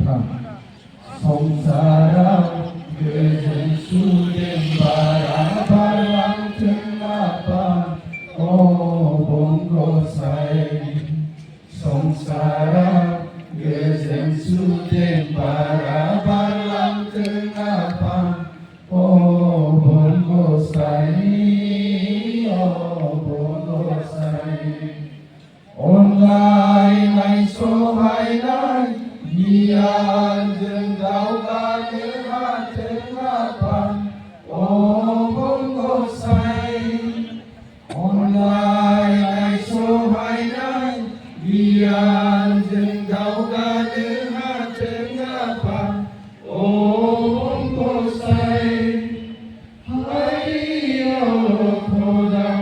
lapang Songsara Gejen Sudem Bara Balang Lapang Oh Bongo Sai Songsara Gejen Sudem Bara Balang Lapang Oh Bongo Sai Oh Bongo Sai Online mai so hai nai Bian jeng dau ga de ha tengah Oh bongo sai Online mai so hai nai Bian jeng dau ga de ha tengah Oh bongo sai Hai yo kodam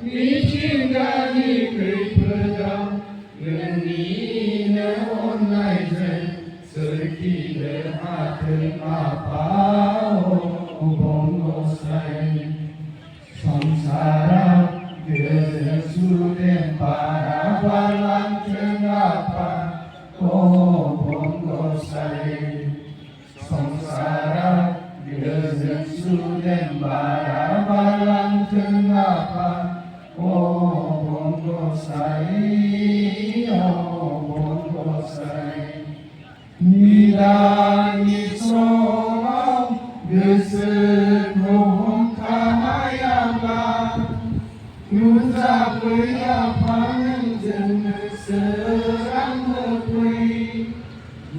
Ni cinga ni kei pedang Ngeni ne online zen Serki ne haten apa Oh bongo sai Songsara Gezen sudem para balang kenapa Oh bongo sai Songsara Gezen sudem para balang kenapa Oh bongo sai Oh bongo sai Nida ni somau Gesek rohong kahayamba Nuza kuya pangen jeng serang lepui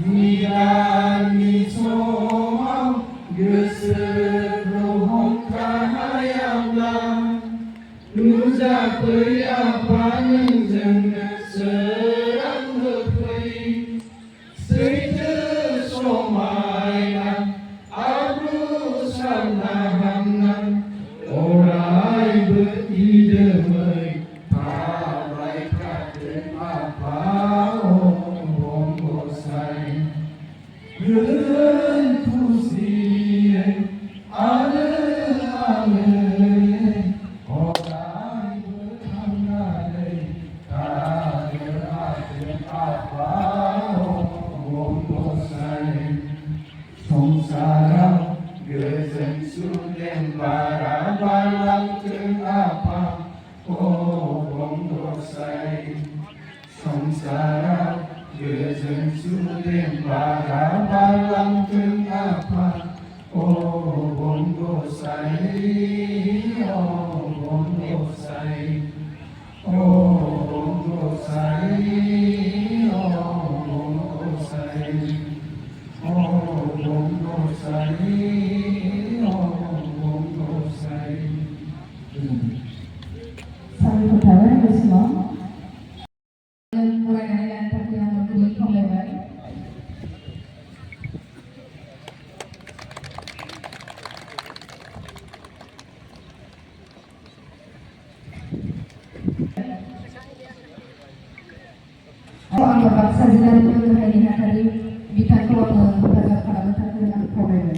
Nida ni somau Gesek rohong kahayamba Nuza kuya pangen jeng serang lepui Seite somainan Abu sanahangan Orai beridemai Parai kaden apa Oh bongo sai Geren kusien Ale Orai berhangai Kaden apa Oh bongo sai Songsara Gezen sudem bara balang kenapa Oh bongo sai Songsara Gezen sudem bara balang kenapa Oh bongo sai Oh bongo sai Oh bongo sai Oh bongo sai Oh bongo sai Oh bongo sai Salam pertama semua. Dan mulai dari yang berdiri kembali. Anggap saja untuk hari ini bitan keluarga pada para menteri dan pegawai.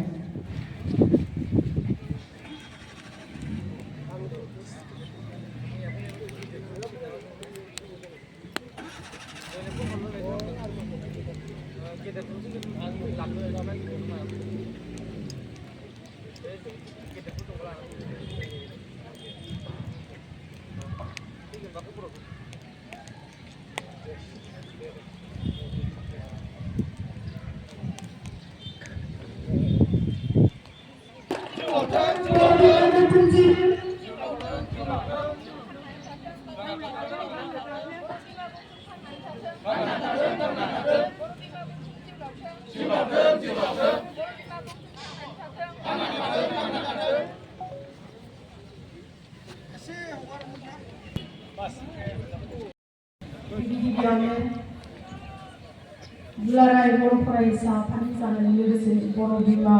Duलाराय बर' फरायसा आफादनि लोगोसे बर' बिमा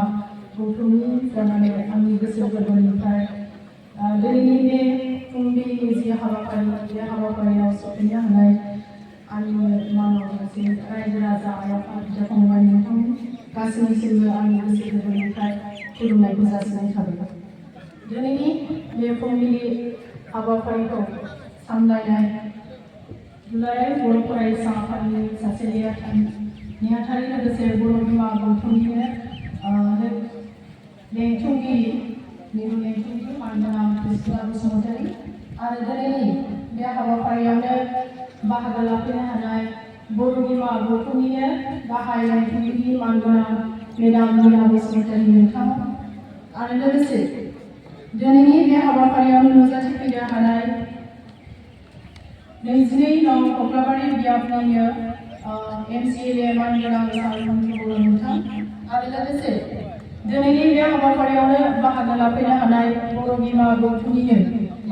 गौथुमनि जानानै आंनि गोसो गोरबोनिफ्राय दिनैनि बे फुंबिलिनि जि हाबाफारि बे हाबाफारियाव सफैनो हानाय आंनि मानाव गासै रायजो राजा आइ आफा बिदा फंबाय नोंथां गासैनिसिमबो आंनि गोसो गोरबोनिफ्राय खुलुमनायखौ जासिनाय थाबाय। दिनैनि बे फुंबिलि हाबाफारिखौ सामलायनाय दुलाराय बर' फरायसा आफादनि सासे नेहाथारि नेहाथारि लोगोसे बर' बिमा गौथुमनिनो लेंथुमगिरि मिरु लेंथुमगिरि मानगोनां क्रिस्टिना बसुमतारी आरो दिनैनि बे हाबाफारियावनो बाहागो लाफैनो हानाय बर' बिमा गौथुमनिनो गाहाय लेंथुमगिरि मानगोनां मेडाम मीना बसुमतारी नोंथां आरो लोगोसे दिनैनि बे हाबाफारियावनो नुजाथिफैनो हानाय 22 नं कक्लाबारि बियाबनिनो MCLA मानगोनां सारमोनखौ नोंथां आरो लोगोसे दिनैनि बे हाबाफारियावनो बाहागो लाफैनो हानाय बर' बिमा गौथुमनिनो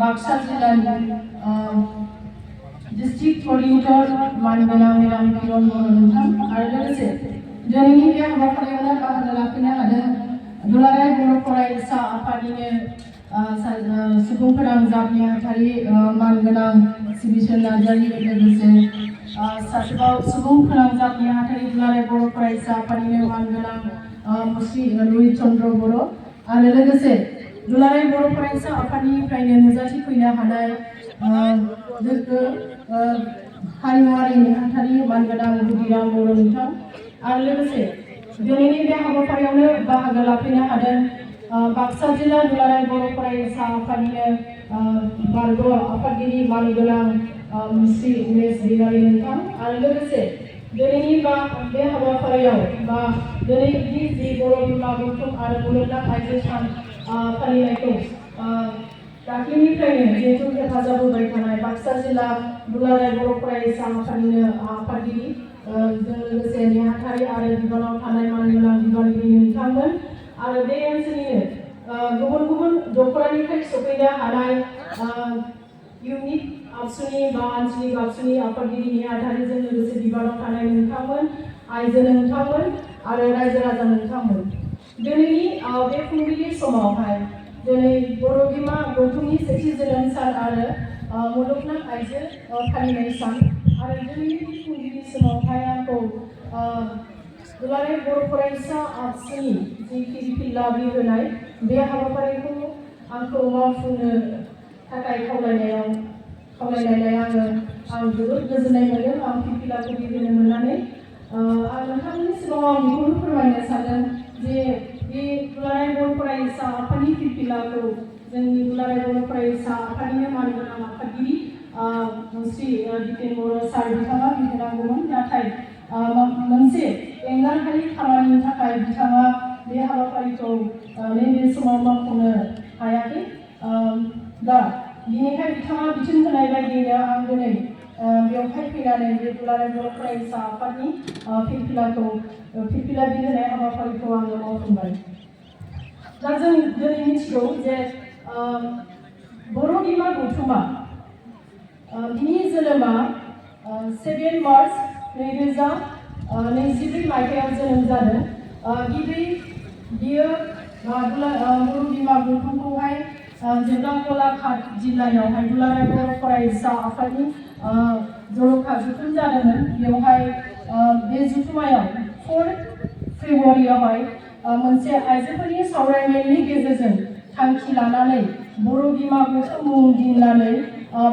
बाक्सा जिल्लानि डिस्ट्रिक्ट कॉर्डिनेटर मानगोनां मेडाम किरण बर' नोंथां आरो लोगोसे दिनैनि बे हाबाफारियावनो बाहागो लाफैनो हादों दुलाराय बर' फरायसा आफादनिनो सुबुं फोनांजाब नेहाथारि मानगोनां सिबिसन नार्जारि लोगोसे सासेबाव सुबुं फोनांजाब नेहाथारि दुलाराय बर' फरायसा आफादनिनो मानगोनां मुस्रि रुहि चन्द्र बर' आरो लोगोसे दुलाराय बर' फरायसा आफादनिफ्रायनो नुजाथिफैनो हानाय गोग्गो हारिमुआरि नेहाथारि मानगोनां गुदिराम बर' नोंथां आरो लोगोसे दिनैनि बे हाबाफारियावनो बाहागो लाफैनो हादों बाक्सा जिल्ला दुलाराय बर' फरायसा आफादनिनो बारग' आफादगिरि मानगोनां मुस्रि उमेश दैमारि नोंथां आरो लोगोसे दिनैनि बे हाबाफारियाव दिनैनि जि बर' बिमा गौथुम आरो मुलुगनां आइजो सान फालिनायखौ दाख्लैनिफ्रायनो जिहेतु हेफाजाब होबाय थानाय बाक्सा जिल्ला दुलाराय बर' फरायसा आफादनिनो आफादगिरि जों लोगोसे नेहाथारि आरो बिबानाव थानाय मानगोनां बिबानगिरि नोंथांमोन आरो बे ओनसोलनिनो गुबुन गुबुन दख'रानिफ्राय सफैनो हानाय इउनिट आबसुनि बा आन्चलिक आबसुनि आफादगिरि नेहाथारिजों लोगोसे बिबानाव थानाय नोंथांमोन आइजो नोंथांमोन आरो रायजो राजा नोंथांमोन दिनैनि बे फुंबिलि समावहाय दिनै बर' बिमा गौथुमनि सेथि जोनोम सान आरो मुलुगनां आइजो फालिनाय सान आरो दिनैनि फुंबिलि समावहाय आंखौ दुलाराय बर' फरायसा आबसुनि जि फिरफिला बिहोनाय बे हाबाफारिखौ आंखौ मावफुंनो थाखाय खावलायनायलाय आं जोबोद गोजोननाय मोनदों आं फिरफिलाखौ बिहोनो मोननानै आं नोंथांमोननि सिगाङाव आं बेखौनो फोरमायनो सानदों जे बे दुलाराय बर' फरायसा आफादनि फिरफिलाखौ जोंनि दुलाराय बर' फरायसा आफादनिनो मानगोनां आफादगिरि मुस्रि दिपेन बर' सार बिथाङा बिहोनांगौमोन नाथाय मोनसे एंगारहायै खामानिनि थाखाय बिथाङा बे हाबाफारिखौ नैबे समाव मावफुंनो हायाखै दा बिनिखाय बिथाङा बिथोन होनाय बायदियैनो आं दिनै बेवहाय फैनानै बे दुलाराय बर' फरायसा आफादनि फिरफिला बिहोनाय हाबाफारिखौ आङो मावफुंबाय दा जों दिनै मिथिगौ जे बर' बिमा गौथुमा बिनि जोनोमा 7 मार्च 2024 मायथाइयाव जोनोम जादों बियो बर' बिमा गौथुमखौहाय जेब्ला गलाघाट जिल्लायावहाय दुलाराय बर' फरायसा आफादनि जर'खा जथुम जादोंमोन बेवहाय बे जथुमायाव 4 फेब्रुवारियावहाय मोनसे आइजोफोरनि सावरायमेलनि गेजेरजों थांखि लानानै बर' बिमा गौथुम मुं दिन्नानै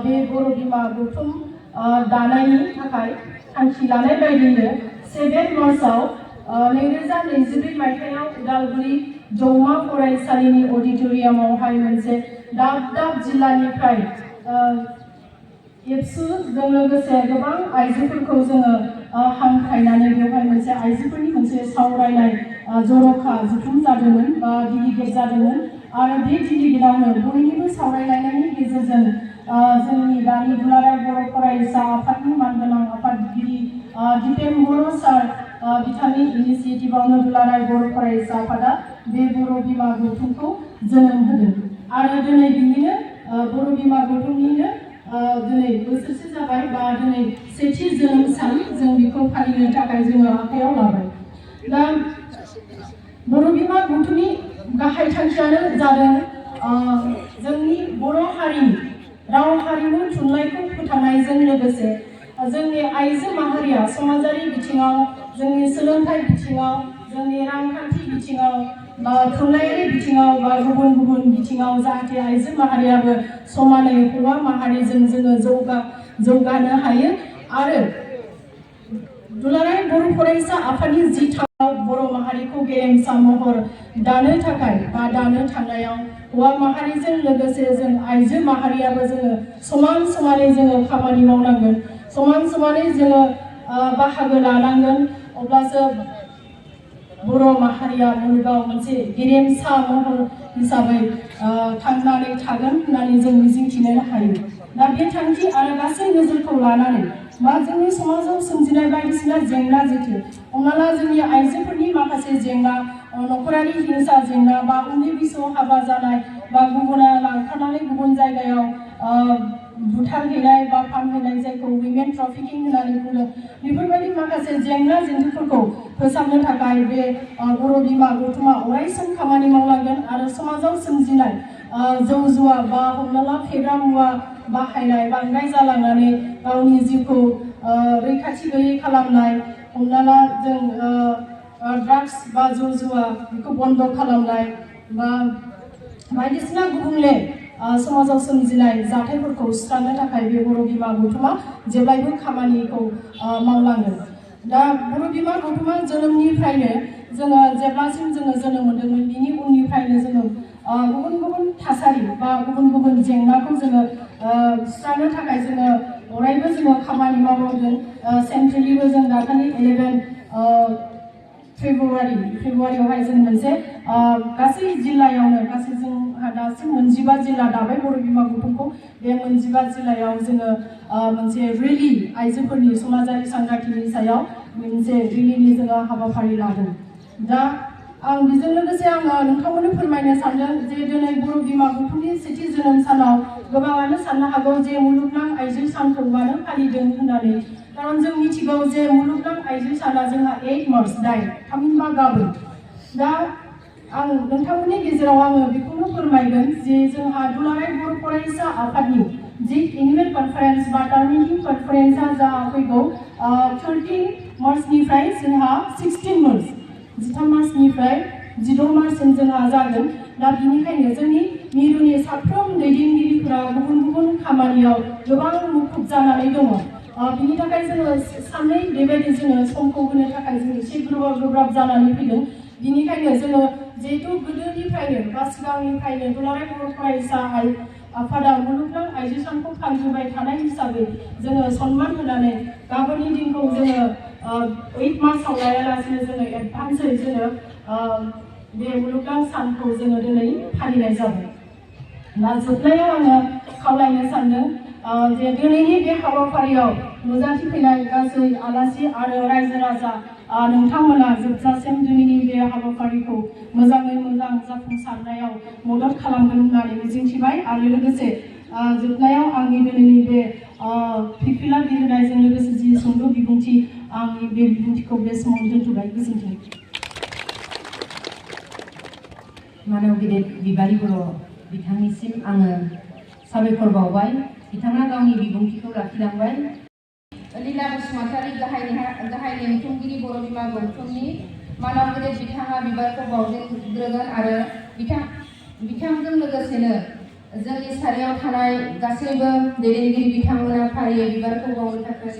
बे बर' बिमा गौथुम दानायनि थाखाय थांखि लानाय बायदियैनो 7 मार्चआव 2024 मायथाइयाव उदालगुरि जौमा फरायसालिनि अडिट'रियामावहाय मोनसे दाब दाब जिल्लानिफ्राय एबसुजों लोगोसे गोबां आइजोफोरखौ जोङो हांख्रायनानै बेवहाय मोनसे आइजोफोरनि मोनसे सावरायनाय जर'खा जथुम जादोंमोन बा डिलिगेट जादोंमोन आरो बे डिलिगेटआवनो बयनिबो सावरायलायनायनि गेजेरजों जोंनि दानि दुलाराय बर' फरायसा आफादनि मानगोनां आफादगिरि दिपेन बर' सार बिथांनि इनिसिएटिभआवनो दुलाराय बर' फरायसा आफादा बे बर' बिमा गौथुमखौ जोनोम होदों आरो दिनै बिनिनो बर' बिमा गौथुमनिनो दिनै बोसोरसे जाबाय बा दिनै सेथि जोनोम सान जों बेखौ फालिनो थाखाय जोङो आखायाव लाबाय दा बर' बिमा गौथुमनि गाहाय थांखियानो जादों जोंनि बर' हारिनि राव हारिमु थुनलाइखौ फोथांनायजों लोगोसे जोंनि आइजो माहारिया समाजारि बिथिङाव जोंनि सोलोंथाइ बिथिङाव जोंनि रांखान्थि बिथिङाव बा थुनलाइयारि बिथिङाव बा गुबुन गुबुन बिथिङाव जाहाथे आइजो माहारियाबो समानै हौवा माहारिजों जोङो जौगानो हायो आरो दुलाराय बर' फरायसा आफादनि जि थाङाव बर' माहारिखौ गेरेमसा महर दानो थाखाय बा दानो थांनायाव हौवा माहारिजों लोगोसे जों आइजो माहारियाबो जोङो समान समानै जोङो खामानि मावनांगोन, समान समानै जोङो बाहागो लानांगोन, अब्लासो बर' माहारिया मुलुगाव मोनसे गेरेमसा महर हिसाबै थांनानै थागोन होननानै जों मिजिंथिनो हायो। दा बे थांखि आरो गासै नोजोरखौ लानानै बा जोंनि समाजाव सोमजिनाय बायदिसिना जेंना जेथो, हमना ला जोंनि आइजोफोरनि माखासे जेंना, नखरारि हिंसा जेंना बा उन्दै बैसोआव हाबा जानाय बा गुबुना लांखारनानै गुबुन जायगायाव बुथारहैनाय बा फानहैनाय जायखौ विमेन ट्राफिकिं होननानै बुङो, बेफोरबायदि माखासे जेंना जेंनाफोरखौ फोसाबनो थाखाय बे बर' बिमा गौथुमा अरायसम खामानि मावलांगोन आरो समाजाव सोमजिनाय जौ जुवा बा हमना ला फेग्रा मुवा बाहायनाय बांद्राय जालांनानै गावनि जिउखौ रैखाथि गैयै खालामनाय, हमना ला जों ड्राग्स बा जौ जुवा बेखौ बन्द खालामनाय बा बायदिसिना गुबुंले समाजाव सोमजिनाय जाथायफोरखौ सुस्रांनो थाखाय बे बर' बिमा गौथुमा जेब्लायबो खामानिखौ मावलांगोन। दा बर' बिमा गौथुमा जोनोमनिफ्रायनो जोङो जेब्लासिम जोङो जोनोम मोन्दोंमोन बिनि उननिफ्रायनो जोङो गुबुन गुबुन थासारि बा गुबुन गुबुन जेंनाखौ जोङो सुस्रांनो थाखाय जोङो अरायबो जोङो खामानि मावलांदों। सेन्ट्रेलिबो जों दाखालि 11 फेब्रुवारियावहाय जों मोनसे गासै जिल्लायावनो गासै जोंहा दासिम 29 जिल्ला दाबाय बर' बिमा गौथुमखौ, बे 29 जिल्लायाव जोङो मोनसे रेलि आइजोफोरनि समाजारि सांग्रांथिनि सायाव मोनसे रेलिनि जोङो हाबाफारि लादों। दा आं बेजों लोगोसे आङो नोंथांमोननो फोरमायनो सानदों जे दिनै बर' बिमा गौथुमनि सेथि जोनोम सानाव गोबाङानो साननो हागौ जे मुलुगनां आइजो सानखौ मानो फालिदों होननानै, खारन जों मिथिगौ जे मुलुगनां आइजो साना जोंहा 8 मार्च थामहिनबा गाबोन। दा आं नोंथांमोननि गेजेराव आङो बेखौनो फोरमायगोन जे जोंहा दुलाराय बर' फरायसा आफादनि जि एनुवेल कनफारेन्स बा टार्मिनेटिं कनफारेन्सआ जा फैगौ 13 मार्चनिफ्राय जोंहा 16 मार्च 13 मार्चनिफ्राय 16 मार्चसिम जोंहा जागोन। दा बिनिखायनो जोंनि मिरुनि साफ्रोम दैदेनगिरिफोरा गुबुन गुबुन खामानियाव गोबां मुखुब जानानै दङ। बिनि थाखाय जोङो सानै बेबायदि जोङो समखौ होनो थाखाय जों एसे गोब्राब जानानै फैदों। बिनिखायनो जोङो जिहेतु गोदोनिफ्रायनो बा सिगांनिफ्रायनो दुलाराय बर' फरायसा आफादा मुलुगनां आइजो सानखौ फालिबोबाय थानाय हिसाबै जोङो सनमान होनानै गाबोननि दिनखौ जोङो 8 मार्चआव लायालासिनो जोङो एडभान्सै जोङो बे मुलुगनां सानखौ जोङो दिनै फालिनाय जाबाय। दा जोबनायाव आङो खावलायनो सानदों जे दिनैनि बे हाबाफारियाव नुजाथिफैनाय गासै आलासि आरो रायजो राजा नोंथांमोना जोबजासिम दिनैनि बे हाबाफारिखौ मोजाङै मोजां जाफुंसारनायाव मदद खालामगोन होननानै मिजिंथिबाय आरो लोगोसे जोबनायाव आंनि दिनैनि बे फिरफिला बिहोनायजों लोगोसे जि सुंद' बिबुंथि आंनि बे बिबुंथिखौ बे समाव दोनथ'बाय। गोजोन्थों। मानव गिदिर बिबारि बर' बिथांनिसिम आङो साबायखर बावबाय। बिथाङा गावनि बिबुंथिखौ लाखिलांबाय। लीला बसुमतारी गाहाय नेमखुंगिरि बर' बिमा गौथुमनि मानव गिदिर बिथाङा बिबारखौ बावजेनग्रोगोन आरो बिथांजों लोगोसेनो जोंनि सारियाव थानाय गासैबो दैदेनगिरि बिथांमोना फारियै बिबारखौ बावनो थाखाय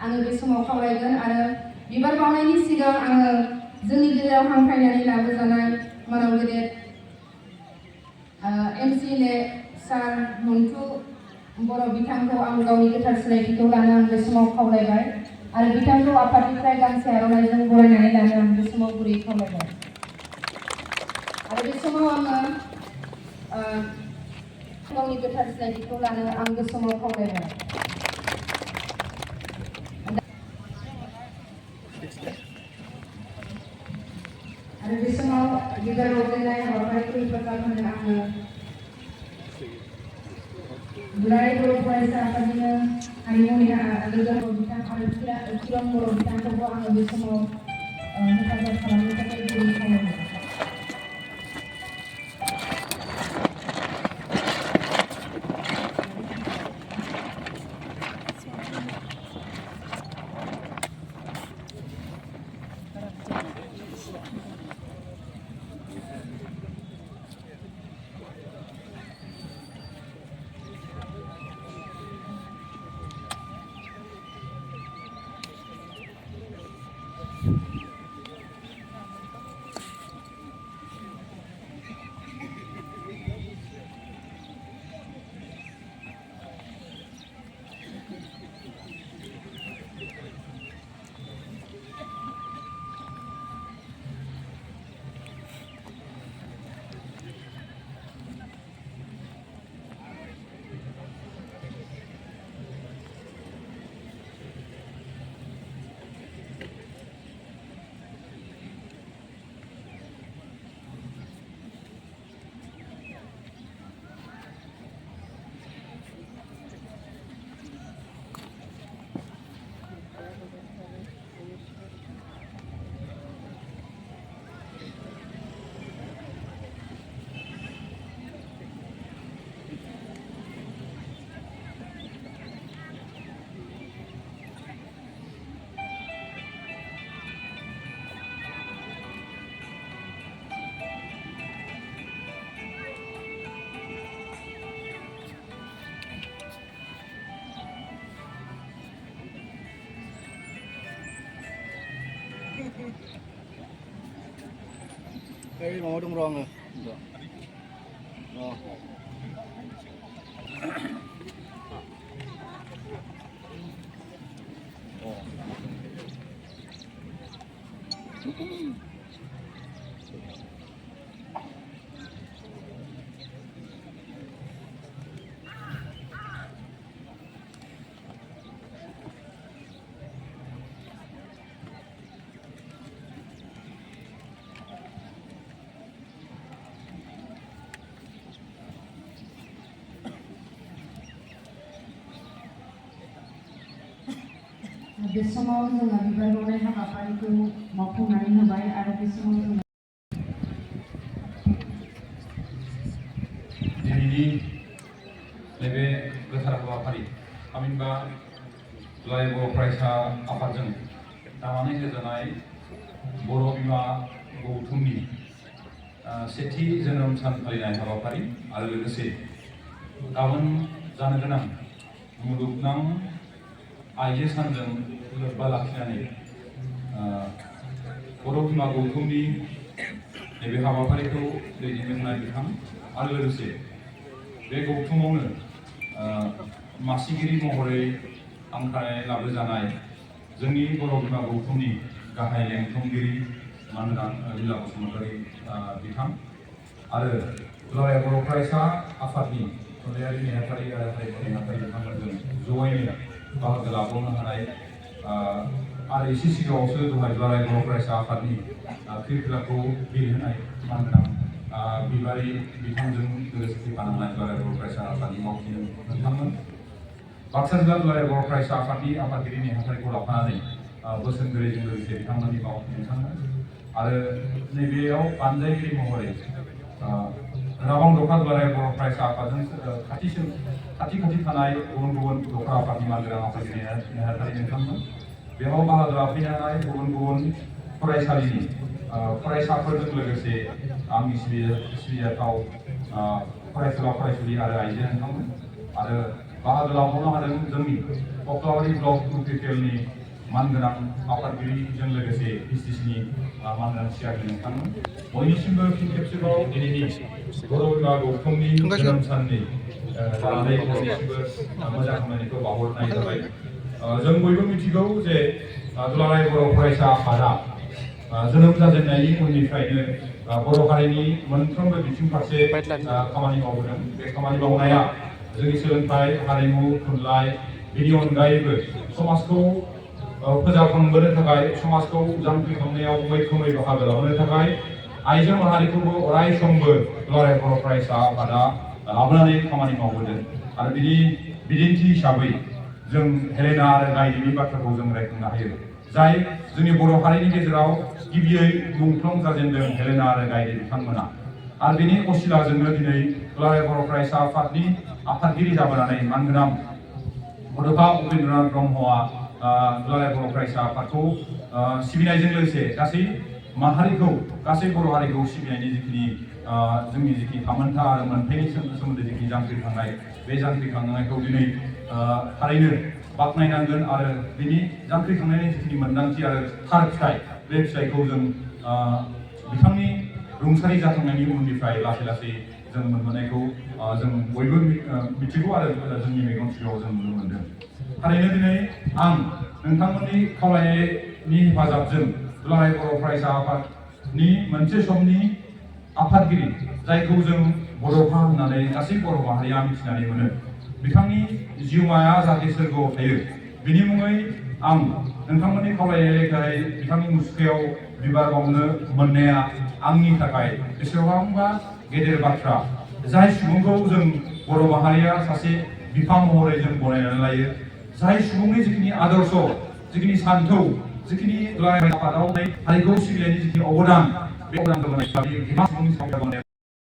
आङो बे समाव खावलायगोन आरो बिबार बावनायनि सिगां आङो जोंनि गेजेराव हांख्रायनानै लाबोजानाय मानव गेदेर MCLA सार मन्टु बर' बिथांखौ आं गावनि गोथार सिनायथिखौ लानो आं बे समाव खावलायबाय आरो बिथांखौ आफादनिफ्राय गांसे आर'नाइजों बरायनानै लानो आं बे समाव गुरै खावलायबाय। आरो बे समाव आङो गावनि गोथार सिनायथिखौ लानो आं बे समाव खावलायबाय। आरो बे समाव बिबार बावजेननाय हाबाफारिखौ हेफाजाब होनो आङो दुलाराय बर' फरायसा आफादनिनो हारिमुनि लोगो बिथां आरो किरन बर' बिथांखौबो आङो बे समाव हेफाजाब खालामनो थाखाय गुरै खावलायबाय। Cái màu đông rong rồi. बे समाव जोङो बिबार बावनाय हाबाफारिखौ मावफुंनानै होबाय आरो बे समाव जोङो दिनैनि नैबे गोथार हाबाफारि थामहिनबा दुलाराय बर' फरायसा आफादजों दानानै होजानाय बर' बिमा गौथुमनि सेथि जोनोम सान फालिनाय हाबाफारि आरो लोगोसे गाबोन जानो गोनां मुलुगनां आइजो सानजों लोब्बा लाखिनानै बर' बिमा गौथुमनि नैबे हाबाफारिखौ दैदेनलांनाय बिथां आरो लोगोसे बे गौथुमावनो मासिगिरि महरै हांख्रायनानै लाबोजानाय जोंनि बर' बिमा गौथुमनि गाहाय लेंथुमगिरि मानगोनां लीला बसुमतारी बिथां आरो दुलाराय बर' फरायसा आफादनि थुनलाइयारि नेहाथारि आरो हारिमु नेहाथारि बिथांमोनजों जयैनो बाहागो लाबावनो हानाय आरो एसे सिगाङावसो दहाय दुलाराय बर' फरायसा आफादनि फिरफिलाखौ बिरहोनाय मानगोनां बिबारि बिथांजों लोगोसे फैफानांनाय दुलाराय बर' फरायसा आफादनि मावथि नोंथांमोन बाक्सा जिल्ला दुलाराय बर' फरायसा आफादनि आफादगिरि नेहाथारिखौ लाफानानै बोसोनगिरिजों लोगोसे बिथांमोननि मावथि नोंथांमोन आरो नैबेयाव बानजायगिरि महरै राबां दखा दुलाराय बर' फरायसा आफादजों खाथि थानाय गुबुन गुबुन दखा आफादनि मानगोनां आफादगिरि नेहाथारि नोंथांमोन बेयाव बाहागो लाफैनाय गुबुन गुबुन फरायसालिनि फरायसाफोरजों लोगोसे आंनि सिबिजाथाव फरायसुला फरायसुलि आरो आइजो नोंथांमोन आरो बाहागो लाबावनो हादों जोंनि कक्लाबारि ब्लक इउपिपिएलनि मानगोनां आफादगिरिजों लोगोसे पिसिसिनि मानगोनां सिआरपि नोंथांमोन बयनिसिमबो फिन खेबसेबाव दिनैनि बर' बिमा गौथुमनि जोनोम साननि जानानै बयनिसिमबो मोजां हामलायनायखौ बावहरनाय जाबाय जों बयबो मिथिगौ जे दुलाराय बर' फरायसा आफादा जोनोम जाजेननायनि उननिफ्रायनो बर' हारिनि मोनफ्रोमबो बिथिं फारसे खामानि मावबोदों बे खामानि मावनाया जोंनि सोलोंथाइ हारिमु थुनलाइ बेनि अनगायैबो समाजखौ फोजाखांबोनो थाखाय समाजखौ जांख्रिखांनायाव मैखोमै बाहागो लाबोनो थाखाय आइजो माहारिखौबो अराय समबो दुलाराय बर' फरायसा आफादा लाबोनानै खामानि मावबोदों आरो बिनि बिदिन्थि हिसाबै जों हेलेना आरो गायदेनि बाथ्राखौ जों रायखांनो हायो जाय जोंनि बर' हारिनि गेजेराव गिबियै मुंख्लं जाजेनदों हेलेना आरो गायदे बिथांमोना आरो बेनि असिलाजोंनो दिनै दुलाराय बर' फरायसा आफादनि आफादगिरि जाबोनानै मानगोनां बड'फा उपेन्द्रनाथ ब्रह्मआ दुलाराय बर' फरायसा आफादखौ सिबिनायजों लोगोसे गासै माहारिखौ गासै बर' हारिखौ सिबिनायनि जिखिनि जोंनि जिखिनि थामोनथा आरो मोनथायनि सोमोन्दै जिखिनि जांख्रिखांनाय बे जांख्रिखांनायखौ दिनै थारैनो बाख्नायनांगोन आरो बिनि जांख्रिखांनायनि जिखिनि मोन्दांथि आरो थार फिथाइ बे फिथाइखौ जों बिथांनि रुंसारि जाखांनायनि उननिफ्राय लासै लासै जों मोनबोनायखौ जों बयबो मिथिगौ आरो जोंनि मेगन सिगाङाव जों नुनो मोनदों थारैनो दिनै आं नोंथांमोननि खावलायनायनि हेफाजाबजों दुलाराय बर' फरायसा आफादनि मोनसे समनि आफादगिरि जायखौ जों बड'फा होननानै गासै बर' माहारिया मिथिनानै मोनो बिथांनि जिउमाया जाहाथे सोरगोआव थायो बिनि मुङै आं नोंथांमोननि खावलायनाय लेखायै बिथांनि मुसुखायाव बिबार बावनो मोननाया आंनि थाखाय बेसेबांबा गेदेर बाथ्रा जाय सुबुंखौ जों बर' माहारिया सासे बिफा महरै जों गनायनानै लायो जाय सुबुंनि जिखिनि आदर्श जिखिनि सान्थौ जिखिनि दुलाराय आफादाव हारिखौ सिबिनायनि जिखिनि अबदान बे अबदानखौ